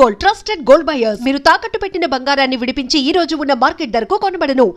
Gold trusted gold buyers. మీరు తాకట్టు పెట్టిన బంగారాన్ని విడిపించి ఈ రోజు ఉన్న మార్కెట్ ధరకు కొనబడను.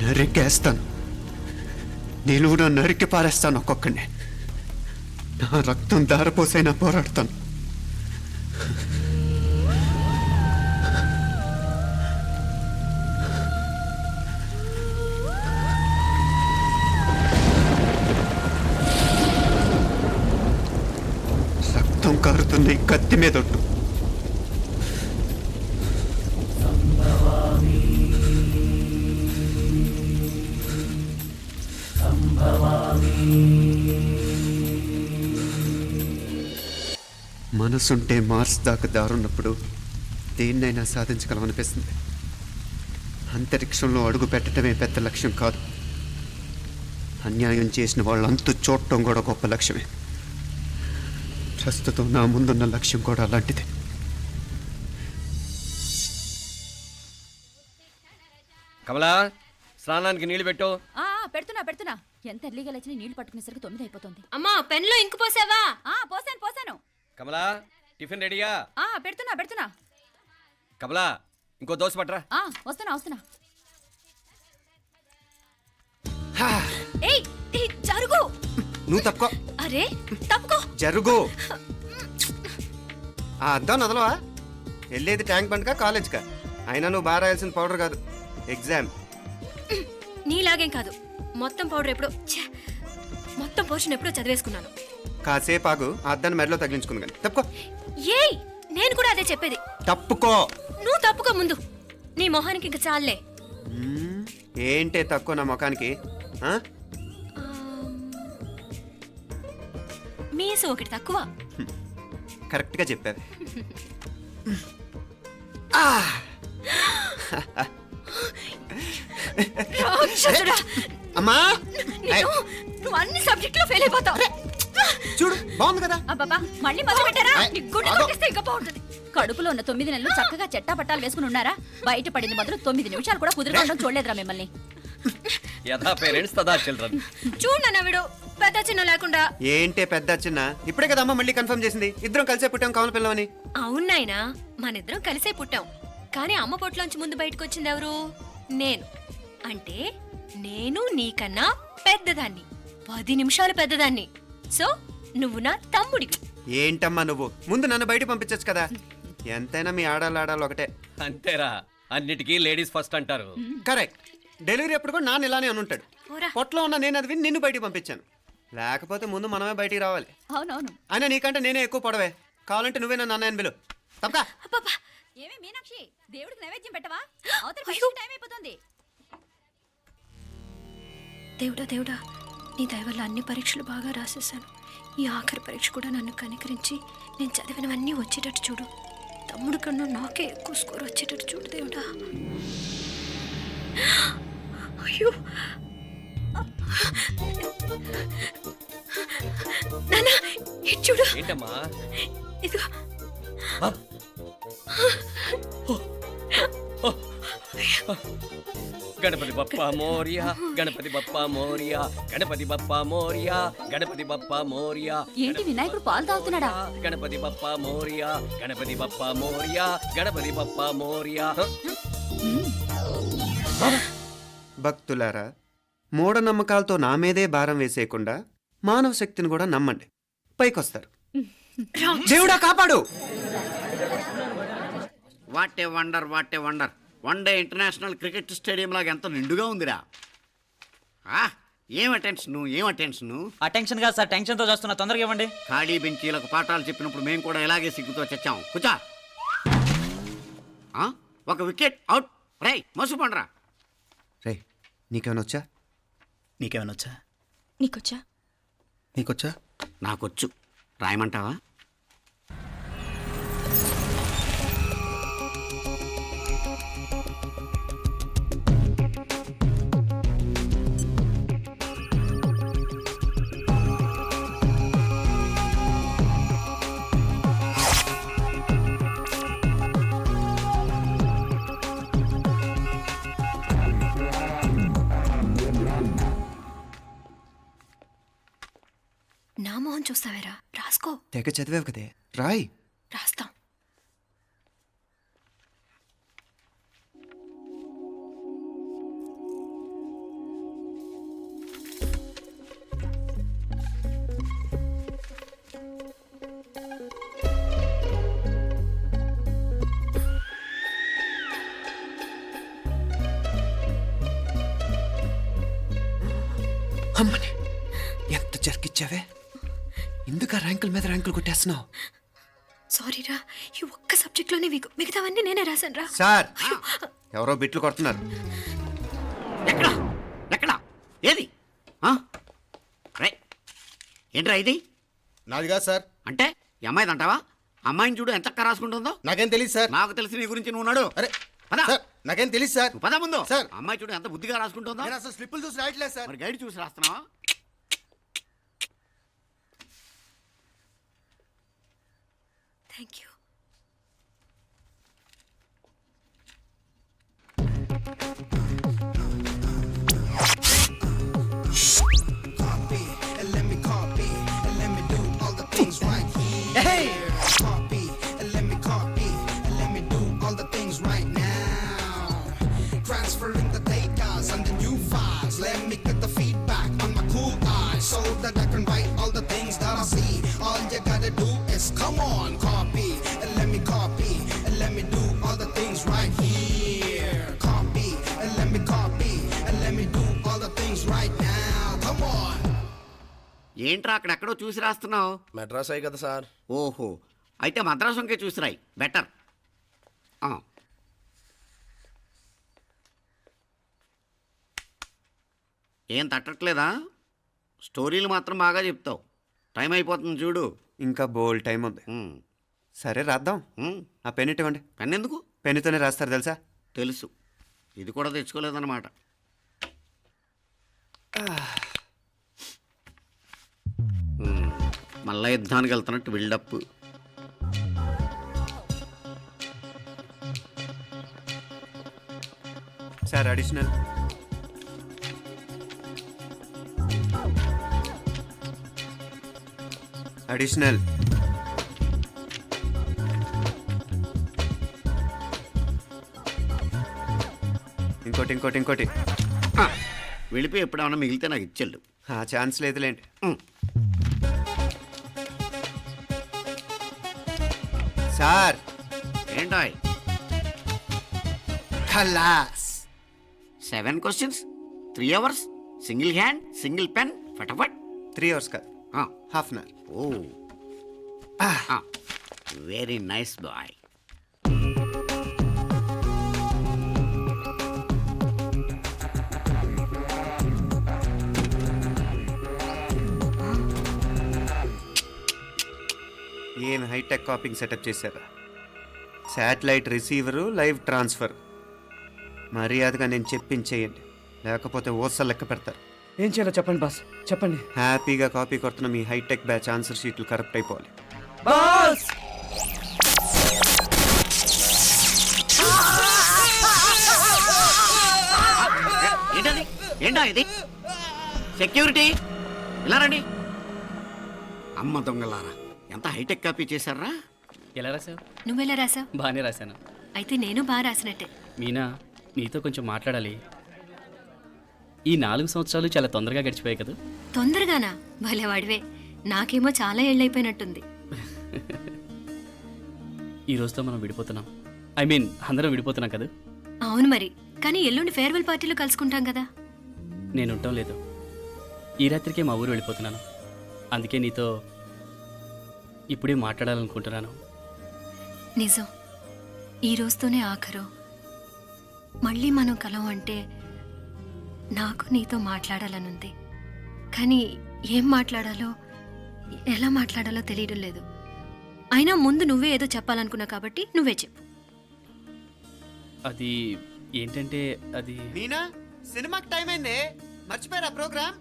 నరికేస్తాను. నిలువున నరికి పారేస్తాను ఒక్కొక్కడిని. నా రక్తం దారపోసైనా పోరాడతాను. రక్తం కారుతున్న ఈ కత్తి మీదొట్టు. మనసుంటే మార్స్ దాకా దారున్నప్పుడు దేన్నైనా సాధించగలమనిపిస్తుంది. అంతరిక్షంలో అడుగు పెట్టడమే పెద్ద లక్ష్యం కాదు. అన్యాయం చేసిన వాళ్ళంతు చూడటం కూడా గొప్ప లక్ష్యమే. ప్రస్తుతం నా ముందున్న లక్ష్యం కూడా అలాంటిదే. కమలా, స్నానానికి నీళ్లు పెట్టు. పెడుతున్నా ఎంత ఎర్లీగా లేచిన నీళ్లు పట్టుకునేసరికి 9 అయిపోతుంది. అమ్మా, పెన్లో ఇంకు పోసావా? పోసాను. కమలా, టిఫిన్ రెడీగా? పెడుతున్నా. కమలా, ఇంకో దోశ పట్రా. వస్తున్నా. ఏయ్ జరుగు. నువ్వు తప్పుకో. అరే తప్పుకో. జరుగు. ఆ అద్దం నదలవా? వెళ్ళేది ట్యాంక్ బండ్కా కాలేజ్కా? అయినా నువ్వు బాగా రాయాల్సిన పౌడర్ కాదు, ఎగ్జామ్. నీలాగేం కాదు. మొత్తం పౌడర్ ఎప్పుడో మొత్తం పోర్షన్ ఎప్పుడో చదివేసుకున్నాను. కాసేపు ఆగు, ఆ అద్దాన్ని మెడలో తగిలించుకుంది కానీ. తప్పుకో. ఏయ్, నేను కూడా అదే చెప్పేది. తప్పుకో. నువ్వు తప్పుకో ముందు. నీ మొహానికి ఇంక చాలే. ఏంటే తక్కువ నా ముఖానికి? మీసు ఒకటి తక్కువ. కరెక్ట్గా చెప్పావు. అమ్మా, నువ్వు అన్ని సబ్జెక్టులో ఫెయిల్ అయిపోతావు. చూడు, బాగుంది కదా? అబ్బబ్బా, మళ్ళీ మొదలు పెట్టారా? నీ గుండె కొట్టేస్తే ఇంకా బాగుంటుంది. కడుపులో ఉన్న 9 నెలలు చక్కగా చెట్టా పట్టాలు వేసుకుని ఉన్నారా? బయట పడింది మొదలు 9 నిమిషాలు కూడా కుదురుకోవడం చూడలేదురా మిమ్మల్ని. యథా పేరెంట్స్ తదా చిల్డ్రన్. చూడన్న వీడు పెద్ద చిన్న లేకుండా. ఏంటే పెద్ద చిన్న? ఇప్పుడే కదా అమ్మ మళ్ళీ కన్ఫర్మ్ చేసింది ఇద్దరం కలిసే పుట్టాం కమల పిల్లవని. అవునాయినా, మనిద్దరం కలిసే పుట్టాం. కానీ అమ్మ పొట్లోంచి ముందు బయటకు వచ్చింది ఎవరు? నేను. అంటే నేను నీకన్నా పెద్దదాన్ని, 10 నిమిషాలు పెద్దదాన్ని. సో నువ్వు నా తమ్ముడి. ఏంటమ్మా నువ్వు? ముందు నన్ను బయట పంపించచ్చు కదా. ఎంతైనా మీ ఆడాలి ఒకటే. అంతేరా, అన్నిటికీ లేడీస్ ఫస్ట్ అంటారు. కరెక్ట్. డెలివరీ అప్పుడు కూడా నాన్న ఇలానే అని ఉంటాడు. పొట్టలో ఉన్న నేను అది విని నిన్ను బయటికి పంపించాను. లేకపోతే ముందు మనమే బయటికి రావాలి. అవునవును. అయినా నీకంటే నేనే ఎక్కువ పొడవే. కావాలంటే నువ్వే నన్ను అన్నయ్యను పిలు. తప్పకా. అబ్బబ్బా, ఏమి మీనాక్షి, దేవుడికి నైవేద్యం పెట్టవా? అవతల అయ్యో. టైం అయిపోతుంది. దేవుడా దేవుడా, నీ దయ వల్ల అన్ని పరీక్షలు బాగా రాసేసాను. ఈ ఆఖరి పరీక్ష కూడా నన్ను కనికరించి నేను చదివినవన్నీ వచ్చేటట్టు చూడు. తమ్ముడు కన్నా నాకే ఎక్కువ స్కోర్ వచ్చేటట్టు చూడు దేవుడా. అయ్యో నాన్నా, ఇటు చూడు. ఏంటమ్మా? ఇదిగో. ఆ? గణపతి బప్పా మోరియా, గణపతి బప్పా మోరియా, గణపతి బప్పా మోరియా, గణపతి బప్పా మోరియా. ఏంటి వినాయకుడు పాలు తాగుతున్నాడా? గణపతి బప్పా మోరియా, గణపతి బప్పా మోరియా, గణపతి బప్పా మోరియా. భక్తులారా, మూఢనమ్మకాలతో నా మీదే భారం వేసేయకుండా మానవ శక్తిని కూడా నమ్మండి, పైకొస్తారు. దేవుడా కాపాడు. What a wonder, what a wonder. One day international cricket stadium లాగా ఎంత నిండుగా ఉందిరా. ఏం అటెన్షను, ఏం అటెన్షను. అటెన్షన్ కాదు సార్, టెన్షన్తో చూస్తున్నా, తొందరగా ఇవ్వండి. ఖాళీ బెంచీలకు పాఠాలు చెప్పినప్పుడు మేము కూడా ఇలాగే సిగ్గుతో చచ్చాం. కూర్చో. ఒక వికెట్ అవుట్. రై మసు పండరా. రే, నీకేమైనా వచ్చా? నీకేమైనా వచ్చా? నీకొచ్చా? నీకొచ్చా? నాకొచ్చు. రాయమంటావా? నా మొహం చూస్తావేరా, రాసుకో. తెగ చదివావు కదే, రాయ్. రాస్తాం. అమ్మని ఎంత జరికిచ్చావే. ఎందుకు ర్యాంకుల మీద ర్యాంకులు కొట్టేస్తున్నావు? సారీరా, ఈ ఒక్క సబ్జెక్ట్లోనే మిగతావన్నీ నేనే రాశాను రా. సార్, ఎవరో బిట్లు కొడుతున్నారు. ఎక్కడ ఎక్కడ ఏది? రై ఏంట్రా ఇది? నాది కాదు సార్. అంటే ఈ అమ్మాయిది అంటావా? అమ్మాయిని చూడు ఎంత రాసుకుంటుందో. నాకేం తెలియదు సార్. నాకు తెలిసి నీ గురించి నువ్వు నాడు. అరే పద. సార్, నాకేం తెలియదు సార్. నువ్వు పద ముందు. సార్. అమ్మాయి చూడు ఎంత బుద్ధిగా రాసుకుంటుందో. నేను అసలు స్లిప్పులు చూసి రాయట్లేదు సార్. మరి గైడ్ చూసి రాస్తున్నావా? Thank you. Transferring the data and the new files. Let me get the feedback on my cool eyes so that I can write all the things that I see. All you gotta do is come on, copy and let me copy and let me do all the things right here. Copy and let me copy and let me do all the things right now. Come on. ఏంట్రా అక్కడెక్కడో చూసి రాస్తున్నావు? మెడ్రాస్ అయ్యి కదా sir. ఓహో, అయితే మద్రాసు వంకే చూసి రాయి, better. ఏం తట్టట్లేదా? స్టోరీలు మాత్రం బాగా చెప్తావు. టైం అయిపోతుంది చూడు. ఇంకా బోల్ టైం ఉంది. సరే రాద్దాం. ఆ పెన్ ఇవ్వండి. పెన్ ఎందుకు? పెన్నుతోనే రాస్తారు తెలుసా? తెలుసు. ఇది కూడా తెచ్చుకోలేదన్నమాట. మళ్ళా యుద్ధానికి వెళ్తున్నట్టు బిల్డప్. Sir additional. అడిషనల్. ఇంకోటి ఇంకోటి ఇంకోటి. వెళ్ళిపోయి ఎప్పుడేమన్నా మిగిలితే నాకు ఇచ్చెళ్ళు. ఆ ఛాన్స్ లేదులేండి. సార్ ఏంటాయ్ ఖలాస్ 7 questions 3 hours single hand single pen ఫటాఫట్ 3 అవర్స్ కాదు, half an hour. Oh very nice boy. ఏం హైటెక్ కాపింగ్ సెటప్ చేశారా? Satellite receiver, live transfer. మర్యాదగా నేను చెప్పించేయండి, లేకపోతే ఓసలు లెక్క పెడతారు. ఏం చేయాలో చెప్పండి బాస్, చెప్పండి. హ్యాపీగా కాపీ కొడుతున్న మీ హైటెక్ బ్యాచ్ ఆన్సర్ షీట్లు కరెక్ట్ అయిపోవాలి. బాస్ ఏంటది? ఏంటా ఇది? సెక్యూరిటీ ఇలా రండి. అమ్మ దొంగలారా, ఎంత హైటెక్ కాపీ చేశారా? ఎలా రాసావు? నువ్వెలా రాసావు? బాగానే రాశాను. అయితే నేను బాగా రాసినట్టే. మీనా, నీతో కొంచెం మాట్లాడాలి. ఈ 4 సంవత్సరాలు చాలా తొందరగా గడిచిపోయాయి కదా. తొందరగానా? భలేవాడివే. నాకేమో చాలా ఏళ్ళైపోయినట్టుంది. ఈ రోజుతో మనం విడిపోతున్నాం. ఐ మీన్ అందరం విడిపోతున్నాం కదా. అవును మరి, కానీ ఎల్లుండి ఫేర్వెల్ పార్టీలో కలుసుకుంటాం కదా. నేను ఉండటం లేదు. ఈ రాత్రికే మా ఊరు వెళ్ళిపోతున్నాను. అందుకే నీతో ఇప్పుడే మాట్లాడాలనుకుంటున్నాను. నిజం, ఈ రోజుతోనే ఆఖరు. మళ్ళీ మనం కలం అంటే నాకు నీతో మాట్లాడాలనుంది. కానీ ఏం మాట్లాడాలో, ఎలా మాట్లాడాలో తెలియడం లేదు. అయినా ముందు నువ్వే ఏదో చెప్పాలనుకున్నా కాబట్టి నువ్వే చెప్పు. అది ఏంటంటే అది మీనా, సినిమాకి టైం అయింది, మర్చిపోయారా ప్రోగ్రామ్?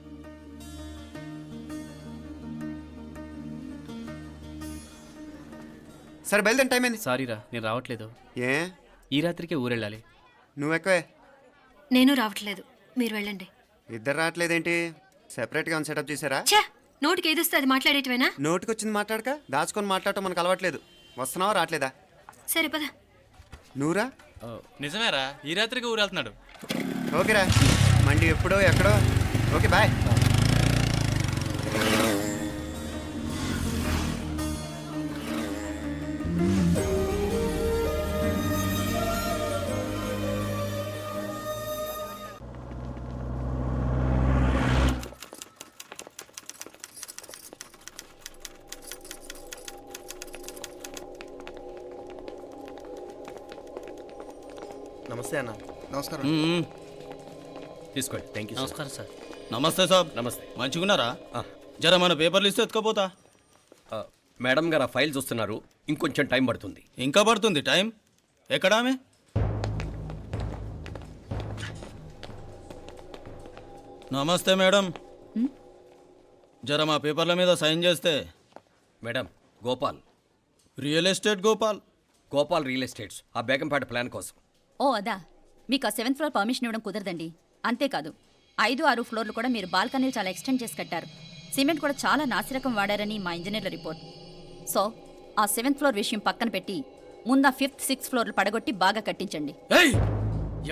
సరే బయలుదేరి, టైం అయింది. సారీరా, నేను రావట్లేదు. ఏ? ఈ రాత్రికే ఊరెళ్ళాలి. నువ్వు ఎక్కువే. నేను రావట్లేదు, మీరు వెళ్ళండి. ఇద్దరు రావట్లేదేంటి? సెపరేట్గా సెటప్ చేశారా? ఛా, నోటికి ఏదొస్తే అది మాట్లాడేటివేనా? నోటికొచ్చింది మాట్లాడక దాచుకొని మాట్లాడటం మనకు అలవాట్లేదు. వస్తున్నావా రావట్లేదా? సరే పద. నువ్వురా. నిజమేరా, ఈ రాత్రికి ఊరు వెళ్తున్నాడు. ఓకేరా, మండి ఎప్పుడో ఎక్కడో. Okay bye. నమస్తే అన్న. నమస్కారం. తీసుకోండి. Thank you. నమస్కారం సార్. నమస్తే సాబ్. నమస్తే. మంచిగున్నారా? జర మన పేపర్లు ఇస్తే ఎత్తుకపోతా. మేడం గారు ఆ ఫైల్ చూస్తున్నారు, ఇంకొంచెం టైం పడుతుంది. ఇంకా పడుతుంది టైం. ఎక్కడా ఆమె? నమస్తే మేడం, జర మా పేపర్ల మీద సైన్ చేస్తే. Madam, Gopal. Real estate Gopal. Gopal real estates, ఆ బేగంపేట ప్లాన్ కోసం. ఓ అదా, మీకు ఆ 7th ఫ్లోర్ పర్మిషన్ ఇవ్వడం కుదరదండి. అంతేకాదు 5, 6 ఫ్లోర్లు కూడా మీరు బాల్కనీలు చాలా ఎక్స్టెండ్ చేసి కట్టారు. సిమెంట్ కూడా చాలా నాసిరకం వాడారని మా ఇంజనీర్ల రిపోర్ట్. సో ఆ 7th ఫ్లోర్ విషయం పక్కన పెట్టి ముందు ఆ 5th, 6th ఫ్లోర్లు పడగొట్టి బాగా కట్టించండి.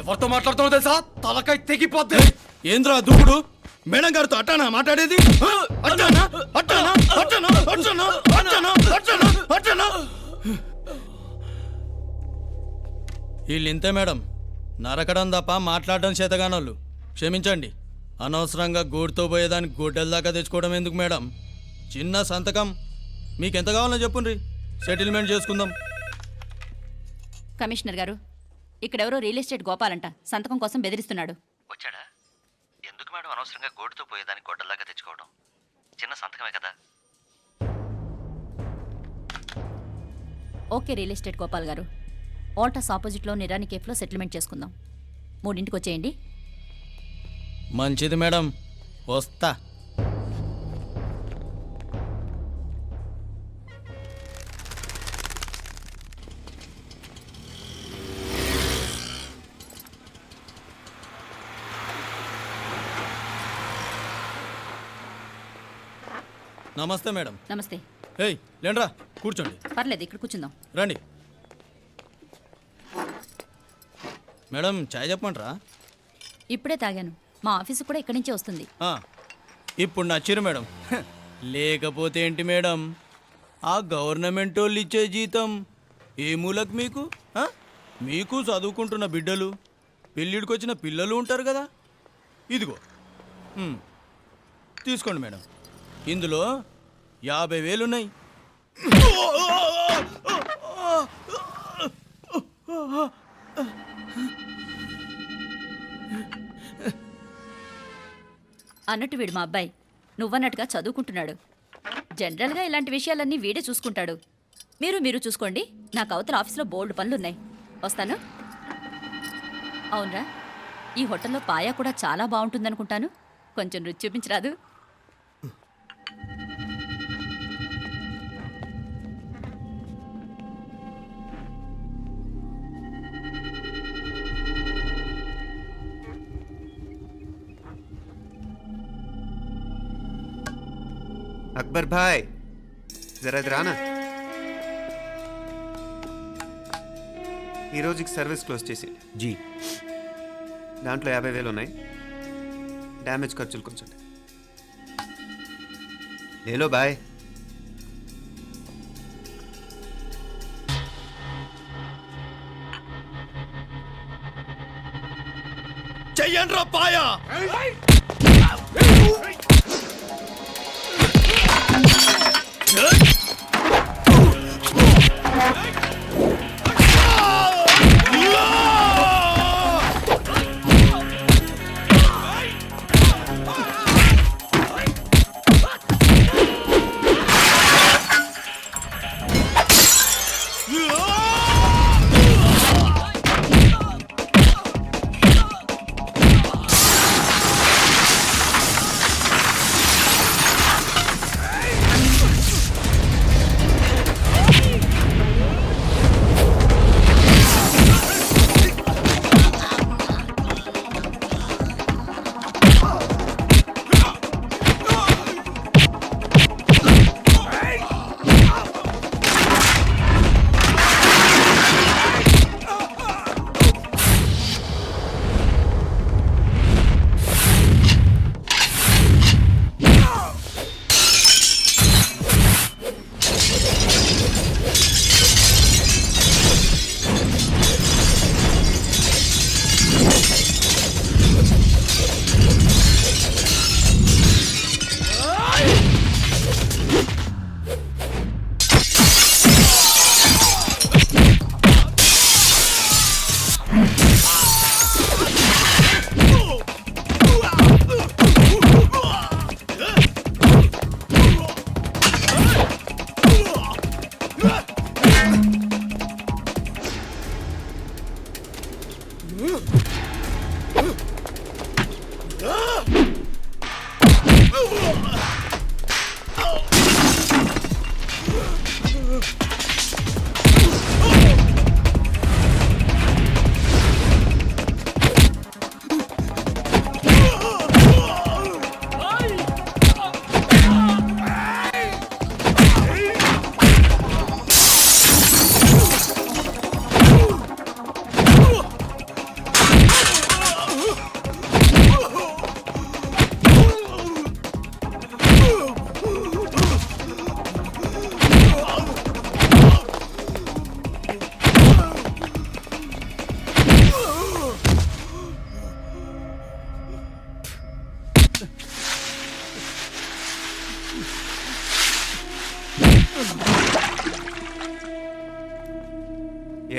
ఎవరితో మాట్లాడుతున్నావు తెలుసా? తలకాయ తెగిపోద్ది. ఏంద్రా దూకుడు? మేడం గారితో అట్టానా మాట్లాడేది? అట్టానా అట్టానా అట్టానా అట్టానా అట్టానా అట్టానా అట్టానా? వీళ్ళు ఇంతే మేడం, నరకడం తప్ప మాట్లాడడం చేతగానోళ్ళు. క్షమించండి, అనవసరంగా గోడుతో పోయేదానికి గొడ్డల దాకా తెచ్చుకోవడం ఎందుకు మేడం? చిన్న సంతకం మీకెంత కావాలో చెప్పుండ్రి, సెటిల్మెంట్ చేసుకుందాం. కమిషనర్ గారు, ఇక్కడెవరో రియల్ ఎస్టేట్ గోపాలంట సంతకం కోసం బెదిరిస్తున్నాడు. వచ్చాడా? ఎందుకు మేడం అనవసరంగా గోటుతో పోయేదానికి గొడ్డల్లాగా తెచ్చుకోవడం? చిన్న సంతకమే కదా. ఓకే రియల్ ఎస్టేట్ గోపాల్ గారు, ఆల్టాస్ ఆపోజిట్లో నిరాని కేఫ్లో సెటిల్మెంట్ చేసుకుందాం. 3ంటికి వచ్చేయండి. మంచిది మేడం, వస్తా. నమస్తే మేడం. నమస్తే. ఏయ్ లేండ్రా, కూర్చోండి. పర్లేదు, ఇక్కడ కూర్చుందాం. రండి మేడం, చాయ్ చెప్పమంటారా? ఇప్పుడే తాగాను. మా ఆఫీసు కూడా ఇక్కడి నుంచే వస్తుంది. ఇప్పుడు నచ్చిరు మేడం. లేకపోతే ఏంటి మేడం, ఆ గవర్నమెంట్ వాళ్ళు ఇచ్చే జీతం ఏ మూలకు మీకు ఆ? మీకు చదువుకుంటున్న బిడ్డలు పెళ్ళిడికి వచ్చిన పిల్లలు ఉంటారు కదా. ఇదిగో తీసుకోండి మేడం. ఇందులో 50,000 ఉన్నాయి. అన్నట్టు వీడు మా అబ్బాయి నువ్వన్నట్టుగా చదువుకుంటున్నాడు. జనరల్గా ఇలాంటి విషయాలన్నీ వీడే చూసుకుంటాడు. మీరు చూసుకోండి. నాకు అవతల ఆఫీస్లో బోల్డ్ పనులున్నాయి. వస్తాను. అవునరా, ఈ హోటల్లో పాయా కూడా చాలా బాగుంటుందనుకుంటాను. కొంచెం రుచి చూపించరాదు? అక్బర్ భాయ్ జరా ఇది రానా. ఈ రోజుకి సర్వీస్ క్లోజ్ చేసి జీ దాంట్లో 50,000 ఉన్నాయి. డ్యామేజ్ ఖర్చులు కొంచెం లేలో బాయ్. చెయ్యండి రా పాయా.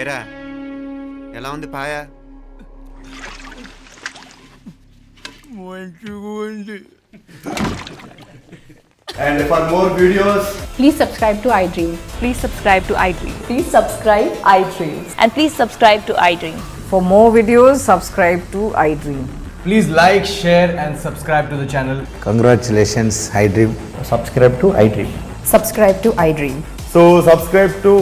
ఏరా ఎలా ఉంది పాయా? మంచిగా ఉంది. And for more videos, Please subscribe to iDream. Please subscribe to iDream. Please subscribe iDream. And please subscribe to iDream. For more videos, subscribe to iDream. please like, share and subscribe to the channel. Congratulations, iDream. Subscribe to iDream. Subscribe to iDream. So subscribe to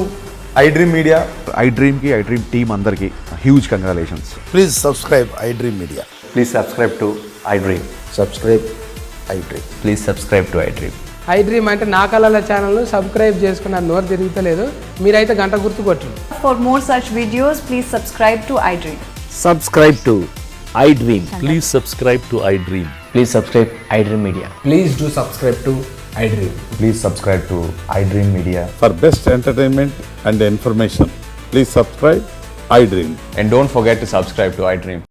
iDream Media. iDream ki iDream team andarki huge congratulations. Please subscribe iDream Media. Please subscribe to iDream. Subscribe iDream. Please subscribe to iDream. iDream అంటే నా కళల ఛానల్ను subscribe చేసుకున్న నోరు తిరుగుతలేదు. మీరైతే గంట గుర్తు కొట్టండి. For more such videos, please subscribe to iDream. Subscribe to iDream. Please subscribe to iDream. Please subscribe iDream Media. Please do subscribe to iDream. Please subscribe to iDream Media. For best entertainment and information, Please subscribe iDream. And don't forget to subscribe to iDream.